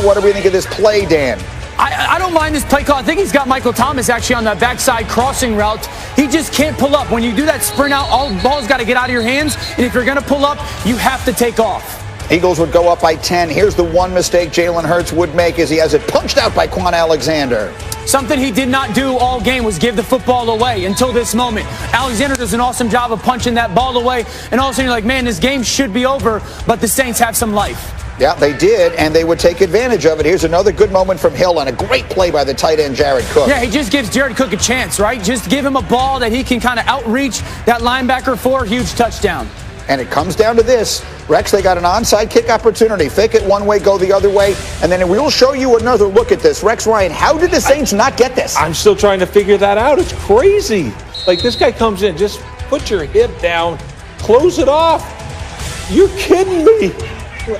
What do we think of this play, Dan? I don't mind this play call. I think he's got Michael Thomas actually on that backside crossing route. He just can't pull up. When you do that sprint out, all the ball's got to get out of your hands. And if you're going to pull up, you have to take off. Eagles would go up by 10. Here's the one mistake Jalen Hurts would make as he has it punched out by Quan Alexander. Something he did not do all game was give the football away until this moment. Alexander does an awesome job of punching that ball away. And all of a sudden you're like, man, this game should be over. But the Saints have some life. Yeah, they did, and they would take advantage of it. Here's another good moment from Hill on a great play by the tight end, Jared Cook. Yeah, he just gives Jared Cook a chance, right? Just give him a ball that he can kind of outreach that linebacker for. Huge touchdown. And it comes down to this. Rex, they got an onside kick opportunity. Fake it one way, go the other way. And then we'll show you another look at this. Rex Ryan, how did the Saints not get this? I'm still trying to figure that out. It's crazy. Like, this guy comes in, just put your hip down, close it off. You're kidding me.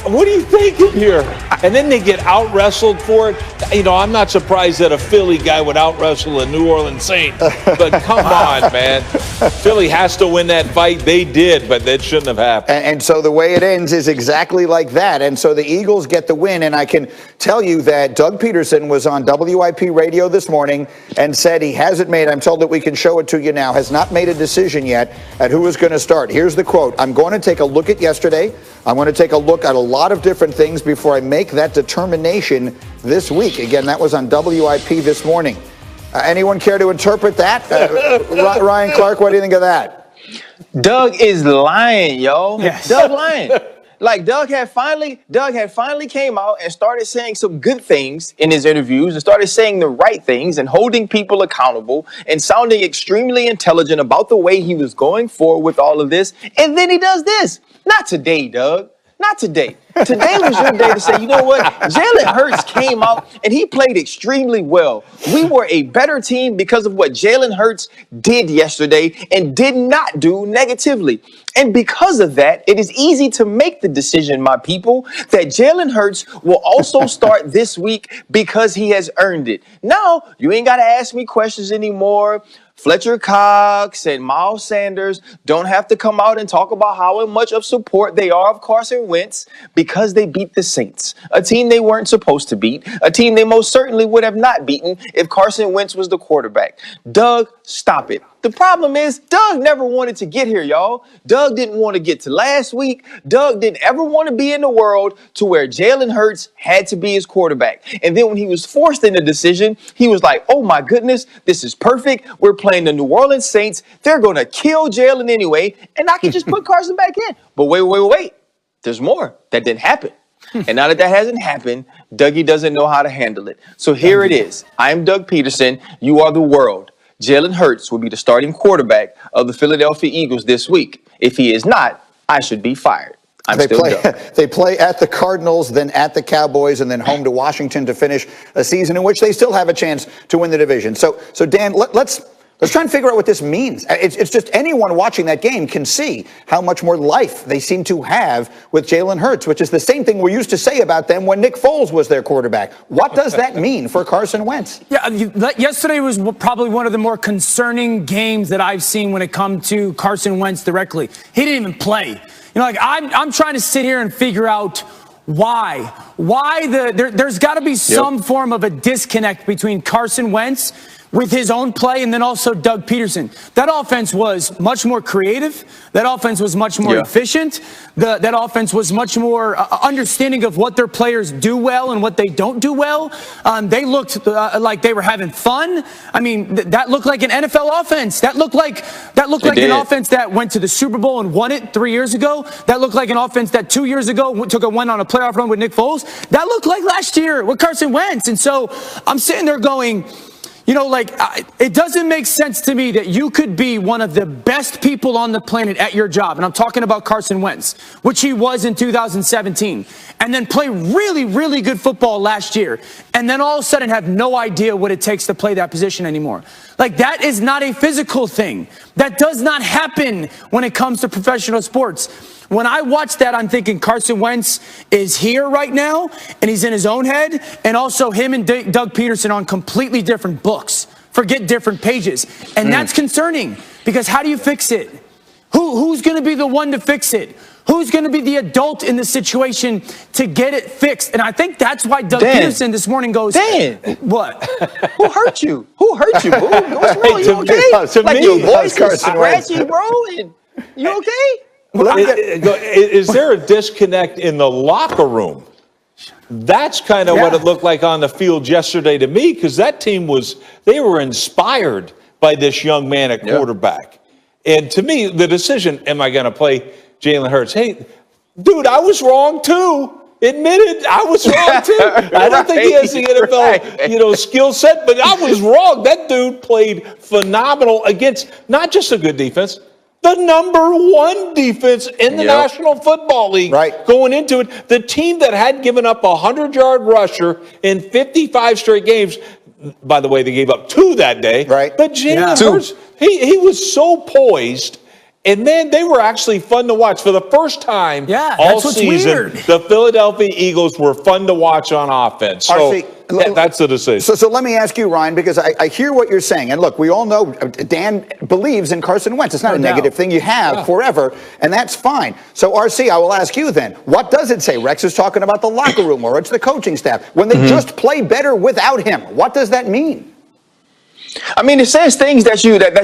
What are you thinking here? And then they get out-wrestled for it. You know, I'm not surprised that a Philly guy would out-wrestle a New Orleans Saint. But come on, man. Philly has to win that fight. They did, but that shouldn't have happened. And so the way it ends is exactly like that. And so the Eagles get the win. And I can tell you that Doug Pederson was on WIP radio this morning and said he hasn't made, I'm told that we can show it to you now, has not made a decision yet at who is going to start. Here's the quote. I'm going to take a look at yesterday. I'm going to take a look at a lot of different things before I make that determination this week. Again, that was on WIP this morning. Anyone care to interpret that? Ryan Clark, what do you think of that? Doug is lying, yo. Yes. Doug lying. Like Doug had finally came out and started saying some good things in his interviews and started saying the right things and holding people accountable and sounding extremely intelligent about the way he was going forward with all of this. And then he does this. Not today, Doug. Not today. Today was your day to say, you know what? Jalen Hurts came out and he played extremely well. We were a better team because of what Jalen Hurts did yesterday and did not do negatively. And because of that, it is easy to make the decision, my people, that Jalen Hurts will also start this week because he has earned it. Now, you ain't got to ask me questions anymore. Fletcher Cox and Miles Sanders don't have to come out and talk about how much of support they are of Carson Wentz because they beat the Saints, a team they weren't supposed to beat, a team they most certainly would have not beaten if Carson Wentz was the quarterback. Doug, stop it. The problem is Doug never wanted to get here, y'all. Doug didn't want to get to last week. Doug didn't ever want to be in the world to where Jalen Hurts had to be his quarterback. And then when he was forced in the decision, he was like, oh my goodness, this is perfect. We're playing the New Orleans Saints. They're going to kill Jalen anyway. And I can just put Carson back in. But wait. There's more. That didn't happen. And now that hasn't happened, Dougie doesn't know how to handle it. So here it is. I'm Doug Pederson. You are the world. Jalen Hurts will be the starting quarterback of the Philadelphia Eagles this week. If he is not, I should be fired. They play at the Cardinals, then at the Cowboys, and then home to Washington to finish a season in which they still have a chance to win the division. So Dan, let's try and figure out what this means. It's just anyone watching that game can see how much more life they seem to have with Jalen Hurts, which is the same thing we used to say about them when Nick Foles was their quarterback. What does that mean for Carson Wentz? Yeah, yesterday was probably one of the more concerning games that I've seen when it comes to Carson Wentz directly. He didn't even play. You know, like I'm trying to sit here and figure out why there's got to be some form of a disconnect between Carson Wentz with his own play and then also Doug Pederson. That offense was much more creative. That offense was much more efficient. That offense was much more understanding of what their players do well and what they don't do well. They looked like they were having fun. I mean, that looked like an NFL offense. That looked like an offense that went to the Super Bowl and won it 3 years ago. That looked like an offense that 2 years ago went on a playoff run with Nick Foles. That looked like last year with Carson Wentz. And so I'm sitting there going, you know, like, it doesn't make sense to me that you could be one of the best people on the planet at your job. And I'm talking about Carson Wentz, which he was in 2017, and then play really, really good football last year. And then all of a sudden have no idea what it takes to play that position anymore. Like, that is not a physical thing. That does not happen when it comes to professional sports. When I watch that, I'm thinking Carson Wentz is here right now, and he's in his own head, and also him and Doug Pederson on completely different books. Forget different pages. And that's concerning, because how do you fix it? Who's going to be the one to fix it? Who's going to be the adult in the situation to get it fixed? And I think that's why Doug Dan. Pederson this morning goes, Dan. What? Who hurt you? Who hurt you, boo? What's wrong? You okay? To Like me, your voice is Carson Wentz. scratchy, bro. And you okay? Is there a disconnect in the locker room? That's kind of what it looked like on the field yesterday to me, because that team they were inspired by this young man at quarterback. And to me, the decision, am I going to play Jalen Hurts? Hey, dude, I was wrong too. Admitted I was wrong too. I don't think he has the NFL, skill set, but I was wrong. That dude played phenomenal against not just a good defense, the number one defense in the National Football League. Right. Going into it, the team that had given up a 100-yard rusher in 55 straight games. By the way, they gave up 2 that day. Right. But Jalen Hurts, he was so poised. And, man, they were actually fun to watch. For the first time all season, weird. The Philadelphia Eagles were fun to watch on offense. So that's the decision. So let me ask you, Ryan, because I hear what you're saying. And look, we all know Dan believes in Carson Wentz. It's not a negative thing. You have forever, and that's fine. So, RC, I will ask you then, what does it say? Rex is talking about the locker room, or it's the coaching staff. When they just play better without him, what does that mean? I mean, it says things that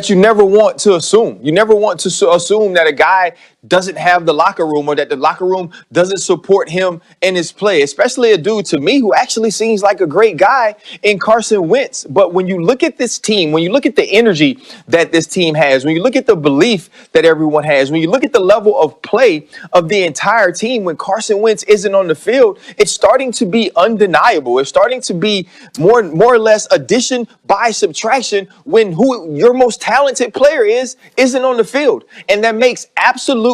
you never want to assume. You never want to assume that a guy doesn't have the locker room, or that the locker room doesn't support him in his play, especially a dude to me who actually seems like a great guy in Carson Wentz. But when you look at this team, when you look at the energy that this team has, when you look at the belief that everyone has, when you look at the level of play of the entire team, when Carson Wentz isn't on the field, it's starting to be undeniable. It's starting to be more or less addition by subtraction when who your most talented player isn't on the field. And that makes absolutely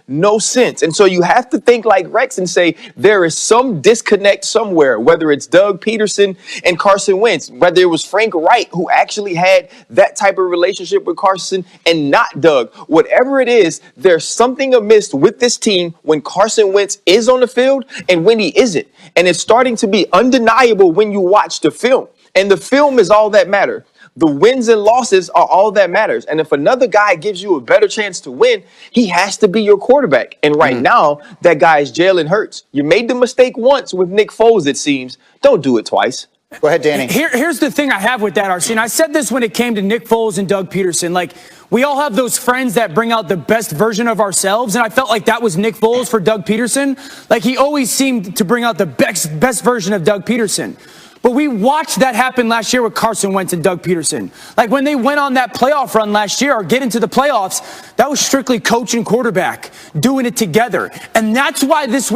no sense. And so you have to think like Rex and say there is some disconnect somewhere, whether it's Doug Pederson and Carson Wentz, whether it was Frank Wright who actually had that type of relationship with Carson and not Doug. Whatever it is, there's something amiss with this team when Carson Wentz is on the field and when he isn't. And it's starting to be undeniable when you watch the film. And the film is all that matters. The wins and losses are all that matters. And if another guy gives you a better chance to win, he has to be your quarterback. And right now, that guy is Jalen Hurts. You made the mistake once with Nick Foles, it seems. Don't do it twice. Go ahead, Danny. Here's the thing I have with that, RC. And I said this when it came to Nick Foles and Doug Pederson. Like, we all have those friends that bring out the best version of ourselves. And I felt like that was Nick Foles for Doug Pederson. Like, he always seemed to bring out the best version of Doug Pederson. But we watched that happen last year with Carson Wentz and Doug Pederson. Like when they went on that playoff run last year or get into the playoffs, that was strictly coach and quarterback doing it together. And that's why this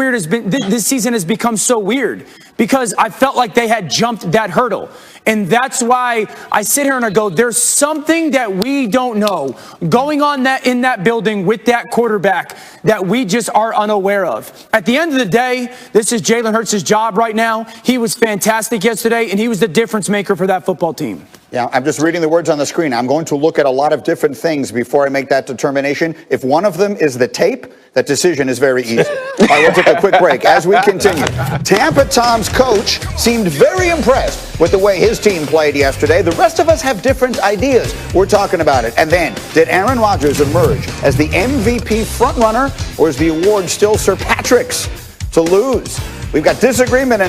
season has become so weird, because I felt like they had jumped that hurdle. And that's why I sit here and I go, there's something that we don't know going on in that building with that quarterback that we just are unaware of. At the end of the day, this is Jalen Hurts' job right now. He was fantastic yesterday, and he was the difference maker for that football team. Yeah, I'm just reading the words on the screen. I'm going to look at a lot of different things before I make that determination. If one of them is the tape, that decision is very easy. All right, we'll take a quick break as we continue. Tampa Tom's coach seemed very impressed with the way his team played yesterday. The rest of us have different ideas. We're talking about it. And then, did Aaron Rodgers emerge as the MVP frontrunner, or is the award still Sir Patrick's to lose? We've got disagreement.